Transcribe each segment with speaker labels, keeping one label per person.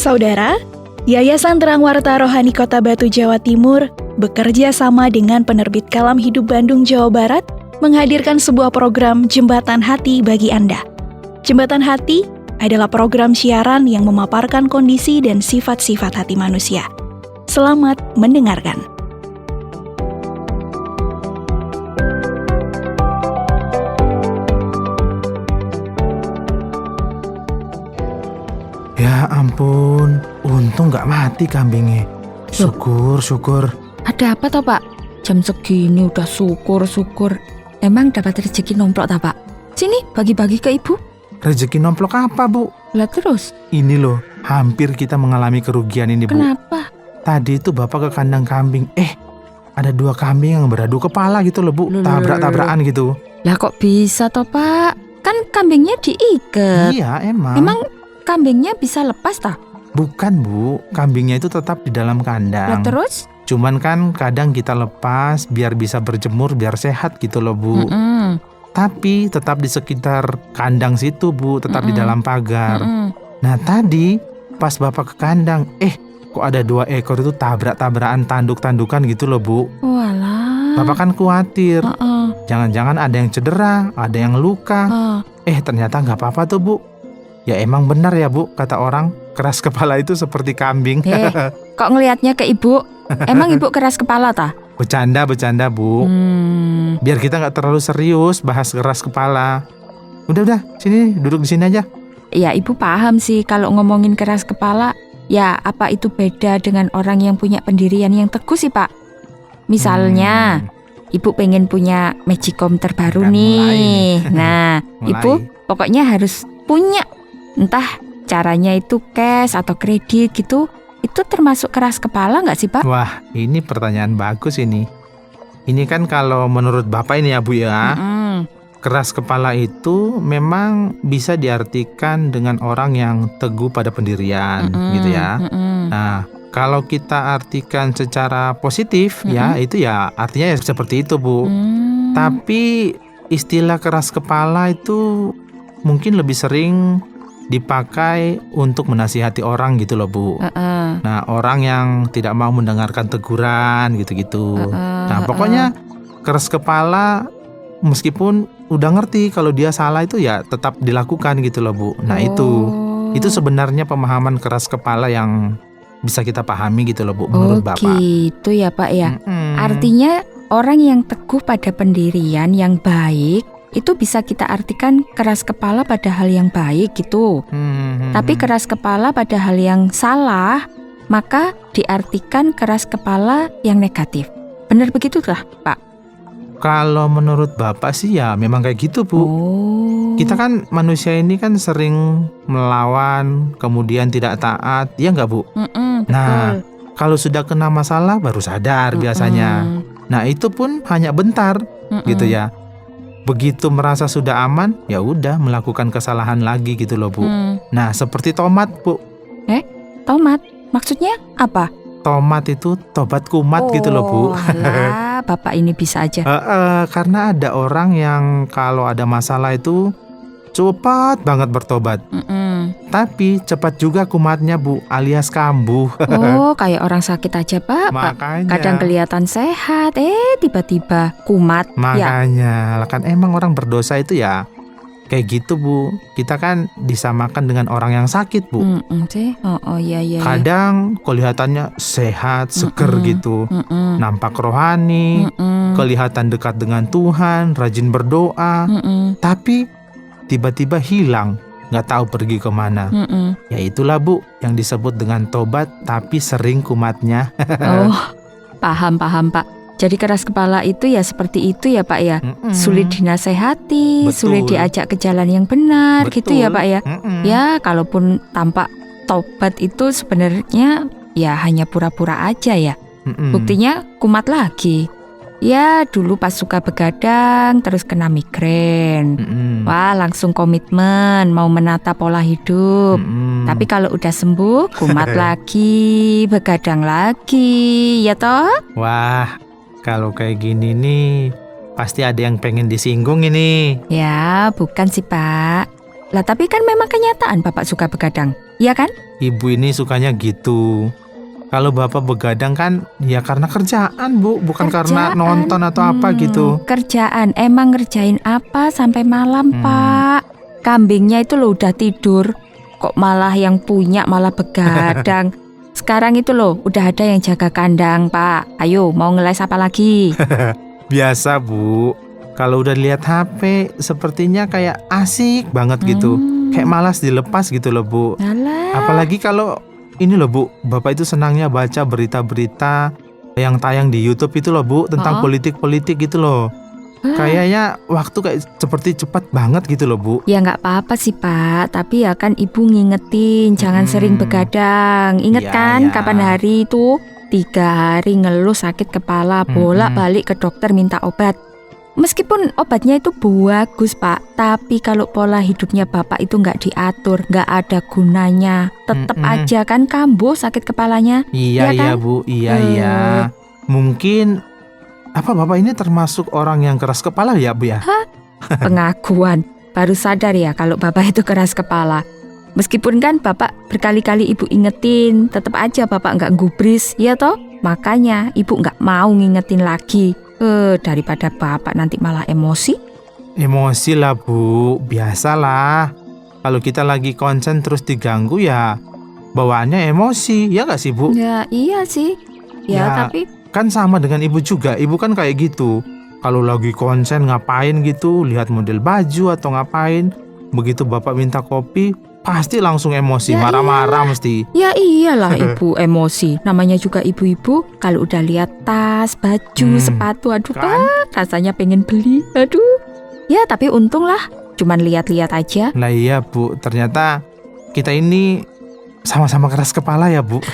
Speaker 1: Saudara, Yayasan Terang Warta Rohani Kota Batu, Jawa Timur bekerja sama dengan penerbit Kalam Hidup Bandung, Jawa Barat menghadirkan sebuah program Jembatan Hati bagi Anda. Jembatan Hati adalah program siaran yang memaparkan kondisi dan sifat-sifat hati manusia. Selamat mendengarkan.
Speaker 2: Ya ampun, untung gak mati kambingnya. Syukur.
Speaker 3: Ada apa toh Pak? Jam segini udah syukur. Emang dapat rezeki nomplok tak Pak? Sini bagi-bagi ke ibu.
Speaker 2: Rezeki nomplok apa Bu?
Speaker 3: Lah terus?
Speaker 2: Ini loh, hampir kita mengalami kerugian ini Bu.
Speaker 3: Kenapa?
Speaker 2: Tadi itu Bapak ke kandang kambing. Ada 2 kambing yang beradu kepala gitu loh Bu. Tabrak-tabrakan gitu.
Speaker 3: Lah kok bisa toh Pak? Kan kambingnya diikat.
Speaker 2: Iya emang.
Speaker 3: Emang kambingnya bisa lepas tak?
Speaker 2: Bukan Bu, kambingnya itu tetap di dalam
Speaker 3: Lah
Speaker 2: kandang.
Speaker 3: terus?
Speaker 2: Cuman kan kadang kita lepas biar bisa berjemur, biar sehat gitu loh Bu. Tapi tetap di sekitar kandang situ Bu, tetap di dalam pagar. Nah tadi pas Bapak ke kandang, kok ada 2 ekor itu tabrak-tabrakan tanduk-tandukan gitu loh Bu.
Speaker 3: Walah.
Speaker 2: Bapak kan khawatir, jangan-jangan ada yang cedera, ada yang luka. Ternyata nggak apa-apa tuh Bu. Ya emang benar ya Bu, kata orang, keras kepala itu seperti kambing.
Speaker 3: Kok ngelihatnya ke ibu? Emang ibu keras kepala tak?
Speaker 2: Bercanda Bu. Biar kita nggak terlalu serius bahas keras kepala. Udah, sini duduk di sini aja.
Speaker 3: Ya ibu paham sih kalau ngomongin keras kepala. Ya apa itu beda dengan orang yang punya pendirian yang teguh sih Pak? Misalnya ibu pengen punya Magicom terbaru
Speaker 2: Udah
Speaker 3: nih.
Speaker 2: mulai.
Speaker 3: Nah
Speaker 2: Mulai.
Speaker 3: ibu pokoknya harus punya. Entah caranya itu cash atau kredit gitu. Itu termasuk keras kepala nggak sih Pak?
Speaker 2: Wah, ini pertanyaan bagus ini. Ini kan kalau menurut Bapak ini ya Bu ya, keras kepala itu memang bisa diartikan dengan orang yang teguh pada pendirian gitu ya. Nah, kalau kita artikan secara positif ya itu ya artinya ya seperti itu Bu. Tapi istilah keras kepala itu mungkin lebih sering dipakai untuk menasihati orang gitu loh Bu. Nah orang yang tidak mau mendengarkan teguran gitu-gitu. Nah pokoknya keras kepala meskipun udah ngerti kalau dia salah itu ya tetap dilakukan gitu loh Bu. Nah itu sebenarnya pemahaman keras kepala yang bisa kita pahami gitu loh Bu menurut Bapak.
Speaker 3: Gitu ya Pak ya. Artinya orang yang teguh pada pendirian yang baik itu bisa kita artikan keras kepala pada hal yang baik gitu. Tapi keras kepala pada hal yang salah, maka diartikan keras kepala yang negatif. Benar begitulah Pak?
Speaker 2: Kalau menurut Bapak sih ya memang kayak gitu Bu. Kita kan manusia ini kan sering melawan, kemudian tidak taat, ya nggak Bu? Nah kalau sudah kena masalah baru sadar biasanya. Nah itu pun hanya bentar gitu ya. Begitu merasa sudah aman, ya udah melakukan kesalahan lagi gitu loh Bu. Nah seperti tomat Bu.
Speaker 3: Tomat? Maksudnya apa?
Speaker 2: Tomat itu tobat kumat gitu loh Bu.
Speaker 3: Alah, Bapak ini bisa aja.
Speaker 2: Karena ada orang yang kalau ada masalah itu cepat banget bertobat. Tapi cepat juga kumatnya Bu, alias kambuh.
Speaker 3: Kayak orang sakit aja Pak.
Speaker 2: Makanya.
Speaker 3: Kadang kelihatan sehat, tiba-tiba kumat.
Speaker 2: Makanya, kan emang orang berdosa itu ya kayak gitu Bu. Kita kan disamakan dengan orang yang sakit Bu.
Speaker 3: Iya.
Speaker 2: Kadang kelihatannya sehat, seger gitu. Nampak rohani, kelihatan dekat dengan Tuhan, rajin berdoa. Tapi tiba-tiba hilang, nggak tahu pergi kemana. Ya itulah Bu yang disebut dengan tobat tapi sering kumatnya.
Speaker 3: Paham Pak. Jadi keras kepala itu ya seperti itu ya Pak ya. Sulit dinasehati,
Speaker 2: Betul.
Speaker 3: sulit diajak ke jalan yang benar.
Speaker 2: Betul.
Speaker 3: Gitu ya Pak ya. Ya kalaupun tampak tobat itu sebenarnya ya hanya pura-pura aja ya. Buktinya kumat lagi. Ya dulu pas suka begadang terus kena migrain. Wah langsung komitmen mau menata pola hidup. Tapi kalau udah sembuh kumat lagi, begadang lagi, ya toh?
Speaker 2: Wah, kalau kayak gini nih pasti ada yang pengen disinggung ini.
Speaker 3: Ya bukan sih Pak. Lah tapi kan memang kenyataan Bapak suka begadang. Iya kan?
Speaker 2: Ibu ini sukanya gitu. Kalau bapak begadang kan ya karena kerjaan, Bu, bukan karena
Speaker 3: Kerjaan.
Speaker 2: nonton atau apa gitu.
Speaker 3: Kerjaan, emang ngerjain apa sampai malam, Pak? Kambingnya itu loh udah tidur, kok malah yang punya malah begadang. Sekarang itu loh udah ada yang jaga kandang, Pak. Ayo, mau ngeles apa lagi?
Speaker 2: Biasa, Bu. Kalau udah lihat HP sepertinya kayak asik banget gitu. Kayak malas dilepas gitu loh, Bu.
Speaker 3: Alah.
Speaker 2: Apalagi kalau ini loh, Bu, Bapak itu senangnya baca berita-berita yang tayang di YouTube itu loh, Bu, tentang politik-politik gitu loh. Kayaknya waktu kayak seperti cepat banget gitu loh, Bu.
Speaker 3: Ya nggak apa-apa sih, Pak. Tapi ya kan ibu ngingetin jangan sering begadang. Ingat
Speaker 2: Iya,
Speaker 3: kan
Speaker 2: iya.
Speaker 3: kapan hari itu 3 hari ngeluh sakit kepala, bolak-balik ke dokter minta obat. Meskipun obatnya itu bagus, Pak, tapi kalau pola hidupnya Bapak itu nggak diatur, nggak ada gunanya, tetap aja kan kambuh sakit kepalanya.
Speaker 2: Iya,
Speaker 3: Iya
Speaker 2: iya,
Speaker 3: kan?
Speaker 2: Bu. Iya, iya. Mungkin apa Bapak ini termasuk orang yang keras kepala ya, Bu ya?
Speaker 3: Pengakuan, baru sadar ya kalau Bapak itu keras kepala. Meskipun kan Bapak berkali-kali Ibu ingetin, tetap aja Bapak nggak gubris, ya toh? Makanya Ibu nggak mau ngingetin lagi. Daripada Bapak nanti malah emosi.
Speaker 2: Emosi lah, Bu. Biasalah. Kalau kita lagi konsen terus diganggu ya bawaannya emosi, ya nggak sih, Bu?
Speaker 3: Ya iya sih.
Speaker 2: Ya.
Speaker 3: Tapi
Speaker 2: Kan sama dengan ibu juga. Ibu kan kayak gitu. Kalau lagi konsen ngapain gitu, lihat model baju atau ngapain, begitu bapak minta kopi, pasti langsung emosi,
Speaker 3: Ya
Speaker 2: marah-marah mesti.
Speaker 3: ya iyalah Ibu emosi. Namanya juga ibu-ibu, kalau udah lihat tas, baju, sepatu, aduh
Speaker 2: Kan?
Speaker 3: Pak, rasanya pengen beli. Aduh. Ya tapi untung lah, cuman lihat-lihat aja.
Speaker 2: Lah iya, Bu, ternyata kita ini sama-sama keras kepala ya, Bu.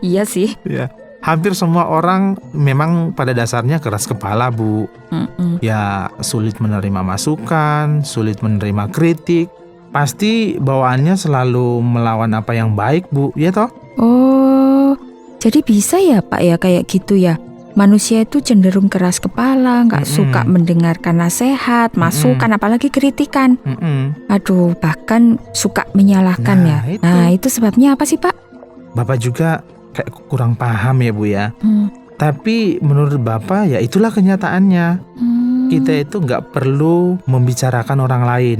Speaker 3: Iya sih.
Speaker 2: Ya. Hampir semua orang memang pada dasarnya keras kepala, Bu. Ya, sulit menerima masukan, sulit menerima kritik. Pasti bawaannya selalu melawan apa yang baik, Bu. Ya toh?
Speaker 3: Oh, jadi bisa ya Pak ya kayak gitu ya. Manusia itu cenderung keras kepala, nggak suka mendengarkan nasihat, masukan, apalagi kritikan. Aduh, bahkan suka menyalahkan
Speaker 2: Nah,
Speaker 3: ya.
Speaker 2: itu.
Speaker 3: Nah, itu sebabnya apa sih Pak?
Speaker 2: Bapak juga kayak kurang paham ya, Bu ya. Tapi menurut Bapak ya itulah kenyataannya. Kita itu nggak perlu membicarakan orang lain.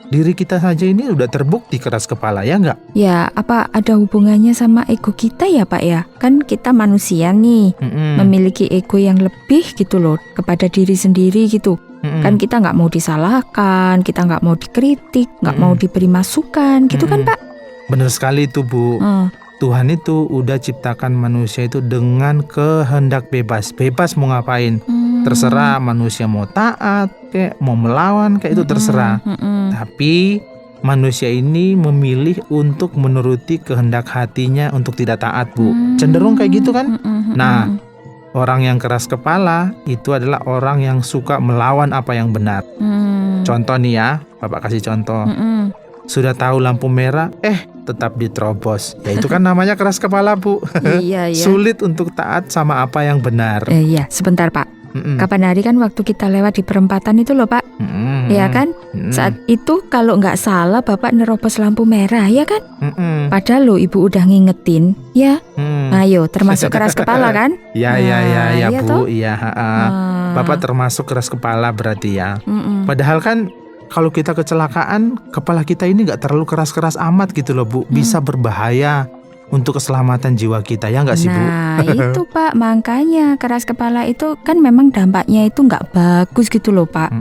Speaker 2: Diri kita saja ini udah terbukti keras kepala, ya nggak?
Speaker 3: Ya, apa ada hubungannya sama ego kita ya Pak ya? Kan kita manusia nih, memiliki ego yang lebih gitu loh kepada diri sendiri gitu. Kan kita nggak mau disalahkan, kita nggak mau dikritik, nggak mau diberi masukan, gitu kan Pak?
Speaker 2: Bener sekali itu, Bu. Tuhan itu udah ciptakan manusia itu dengan kehendak bebas. Bebas mau ngapain. Terserah manusia mau taat, kayak mau melawan, kayak itu terserah. Tapi manusia ini memilih untuk menuruti kehendak hatinya untuk tidak taat, Bu. Cenderung kayak gitu kan? Nah, orang yang keras kepala itu adalah orang yang suka melawan apa yang benar. Contoh nih ya, Bapak kasih contoh. Sudah tahu lampu merah, tetap diterobos. Ya itu kan namanya keras kepala, Bu.
Speaker 3: Iya, iya.
Speaker 2: Sulit untuk taat sama apa yang benar.
Speaker 3: Iya, sebentar Pak. Kapan hari kan waktu kita lewat di perempatan itu loh Pak. Ya kan? Saat itu kalau nggak salah Bapak nerobos lampu merah, ya kan? Padahal lo Ibu udah ngingetin, ya. Ayo, termasuk keras kepala kan?
Speaker 2: Ya,
Speaker 3: iya
Speaker 2: Bu.
Speaker 3: toh?
Speaker 2: Iya, Bapak termasuk keras kepala berarti ya. Padahal kan kalau kita kecelakaan, kepala kita ini nggak terlalu keras-keras amat gitu loh, Bu. Bisa berbahaya untuk keselamatan jiwa kita, ya nggak sih, Bu?
Speaker 3: Nah, itu Pak, makanya keras kepala itu kan memang dampaknya itu nggak bagus gitu loh Pak.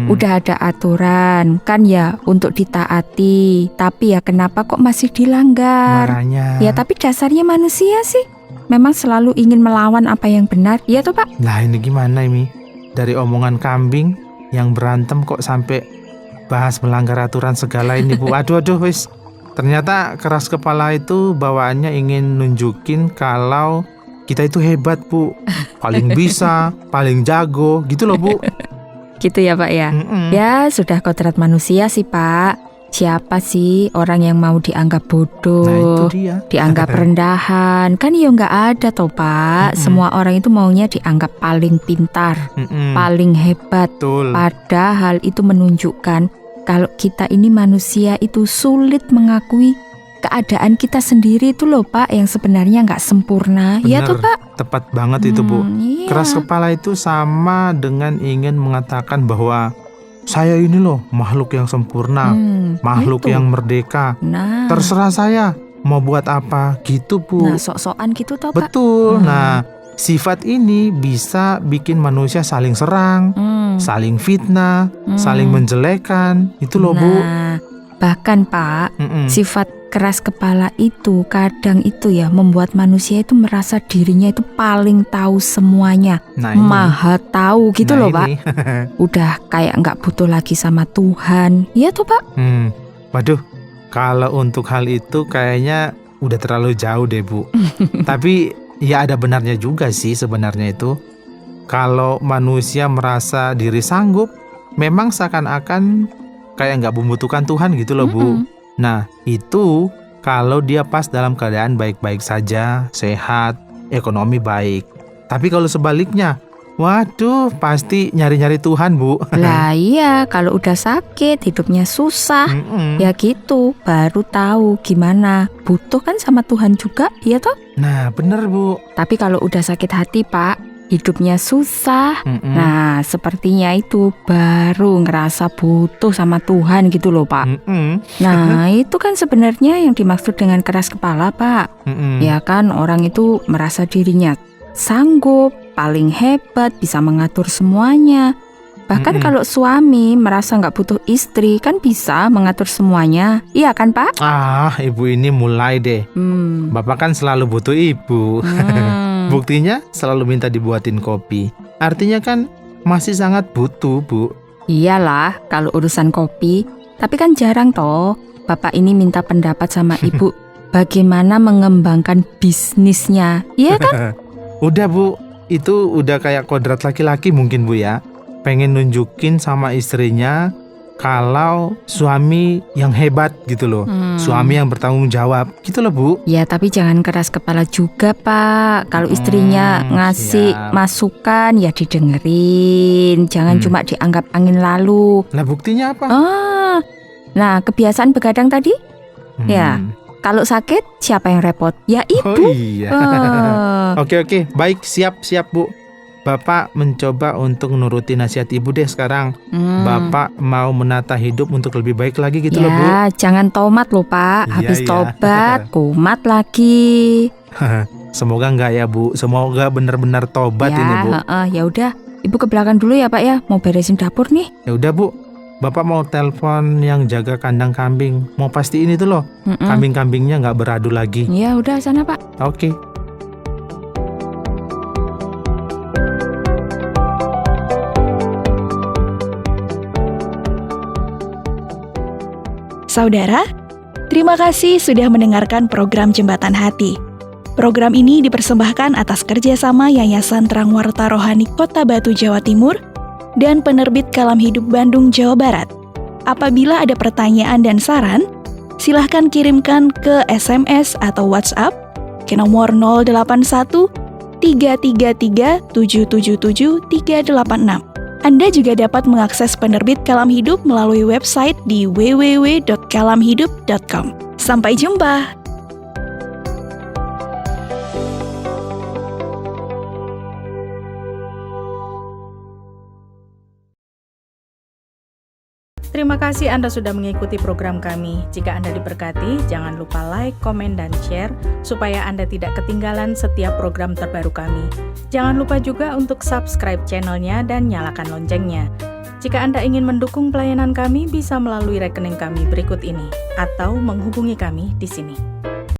Speaker 3: Udah ada aturan kan ya untuk ditaati, tapi ya kenapa kok masih dilanggar?
Speaker 2: Marahnya.
Speaker 3: Ya tapi dasarnya manusia sih memang selalu ingin melawan apa yang benar, ya toh Pak?
Speaker 2: Nah ini gimana ini? Dari omongan kambing yang berantem kok sampai bahas melanggar aturan segala ini, Bu. Aduh, wis. Ternyata keras kepala itu bawaannya ingin nunjukin kalau kita itu hebat, Bu. Paling bisa, paling jago, gitu loh, Bu.
Speaker 3: Gitu ya Pak ya? Ya sudah kodrat manusia sih Pak. Siapa sih orang yang mau dianggap bodoh,
Speaker 2: Nah itu dia.
Speaker 3: dianggap rendahan? Kan ya nggak ada toh Pak. Semua orang itu maunya dianggap paling pintar, paling hebat.
Speaker 2: Betul.
Speaker 3: Padahal itu menunjukkan kalau kita ini manusia itu sulit mengakui keadaan kita sendiri itu loh Pak yang sebenarnya nggak sempurna. Iya
Speaker 2: Bener,
Speaker 3: tuh Pak.
Speaker 2: tepat banget itu Bu.
Speaker 3: Iya.
Speaker 2: Keras kepala itu sama dengan ingin mengatakan bahwa saya ini loh makhluk yang sempurna, makhluk
Speaker 3: itu.
Speaker 2: yang merdeka.
Speaker 3: Nah,
Speaker 2: Terserah saya mau buat apa gitu Bu.
Speaker 3: nah sok-sokan gitu toh Pak.
Speaker 2: Betul. Nah, sifat ini bisa bikin manusia saling serang, saling fitnah, saling menjelekan. Itu loh Bu.
Speaker 3: Nah, bahkan Pak,
Speaker 2: Mm-mm.
Speaker 3: sifat keras kepala itu kadang itu ya membuat manusia itu merasa dirinya itu paling tahu semuanya,
Speaker 2: Nah, ini.
Speaker 3: maha tahu gitu
Speaker 2: Nah,
Speaker 3: loh Pak.
Speaker 2: ini.
Speaker 3: Udah kayak nggak butuh lagi sama Tuhan. Iya tuh Pak.
Speaker 2: Waduh, kalau untuk hal itu kayaknya udah terlalu jauh deh Bu. Tapi ya ada benarnya juga sih sebenarnya itu. Kalau manusia merasa diri sanggup, memang seakan-akan kayak nggak membutuhkan Tuhan gitu loh Bu. Nah, itu kalau dia pas dalam keadaan baik-baik saja, sehat, ekonomi baik. Tapi kalau sebaliknya, waduh, pasti nyari-nyari Tuhan Bu.
Speaker 3: Lah iya, kalau udah sakit, hidupnya susah,
Speaker 2: Mm-mm.
Speaker 3: ya gitu, baru tahu gimana. Butuh kan sama Tuhan juga, iya toh?
Speaker 2: Nah, bener Bu.
Speaker 3: Tapi kalau udah sakit hati Pak, hidupnya susah.
Speaker 2: Mm-mm.
Speaker 3: Nah, sepertinya itu baru ngerasa butuh sama Tuhan gitu loh Pak.
Speaker 2: Mm-mm.
Speaker 3: Nah, itu kan sebenarnya yang dimaksud dengan keras kepala Pak.
Speaker 2: Mm-mm.
Speaker 3: Ya kan, orang itu merasa dirinya sanggup, paling hebat, bisa mengatur semuanya. Bahkan kalau suami merasa nggak butuh istri, kan bisa mengatur semuanya. Iya kan Pak?
Speaker 2: Ah, ibu ini mulai deh. Bapak kan selalu butuh ibu. Buktinya selalu minta dibuatin kopi. Artinya kan masih sangat butuh, Bu.
Speaker 3: Iyalah, kalau urusan kopi. Tapi kan jarang toh Bapak ini minta pendapat sama Ibu bagaimana mengembangkan bisnisnya. Iya kan?
Speaker 2: Udah, Bu. Itu udah kayak kodrat laki-laki mungkin, Bu ya. Pengen nunjukin sama istrinya kalau suami yang hebat gitu loh. Suami yang bertanggung jawab gitu loh, Bu.
Speaker 3: Ya, tapi jangan keras kepala juga, Pak. Kalau istrinya ngasih
Speaker 2: siap.
Speaker 3: masukan, ya didengerin. Jangan cuma dianggap angin lalu.
Speaker 2: Lah buktinya apa?
Speaker 3: Nah, kebiasaan begadang tadi? Ya, kalau sakit, siapa yang repot? Ya, Ibu.
Speaker 2: Oh iya. Oke, baik, siap, Bu. Bapak mencoba untuk nuruti nasihat ibu deh sekarang. Bapak mau menata hidup untuk lebih baik lagi gitu loh, Bu.
Speaker 3: Ya, jangan tomat loh Pak.
Speaker 2: Iya,
Speaker 3: Habis
Speaker 2: iya.
Speaker 3: tobat, kumat lagi.
Speaker 2: Semoga enggak ya, Bu. Semoga benar-benar tobat
Speaker 3: ya,
Speaker 2: ini, Bu.
Speaker 3: Ya udah, Ibu ke belakang dulu ya Pak ya. Mau beresin dapur nih.
Speaker 2: Ya udah, Bu. Bapak mau telepon yang jaga kandang kambing. Mau pastiin itu loh, kambing-kambingnya nggak beradu lagi.
Speaker 3: Ya udah sana Pak.
Speaker 2: Oke.
Speaker 1: Saudara, terima kasih sudah mendengarkan program Jembatan Hati. Program ini dipersembahkan atas kerjasama Yayasan Terang Warta Rohani Kota Batu, Jawa Timur, dan Penerbit Kalam Hidup Bandung, Jawa Barat. Apabila ada pertanyaan dan saran, silahkan kirimkan ke SMS atau WhatsApp ke nomor 081 333 777 386. Anda juga dapat mengakses penerbit Kalam Hidup melalui website di www.kalamhidup.com. Sampai jumpa!
Speaker 4: Terima kasih Anda sudah mengikuti program kami. Jika Anda diberkati, jangan lupa like, komen, dan share supaya Anda tidak ketinggalan setiap program terbaru kami. Jangan lupa juga untuk subscribe channelnya dan nyalakan loncengnya. Jika Anda ingin mendukung pelayanan kami, bisa melalui rekening kami berikut ini atau menghubungi kami di sini.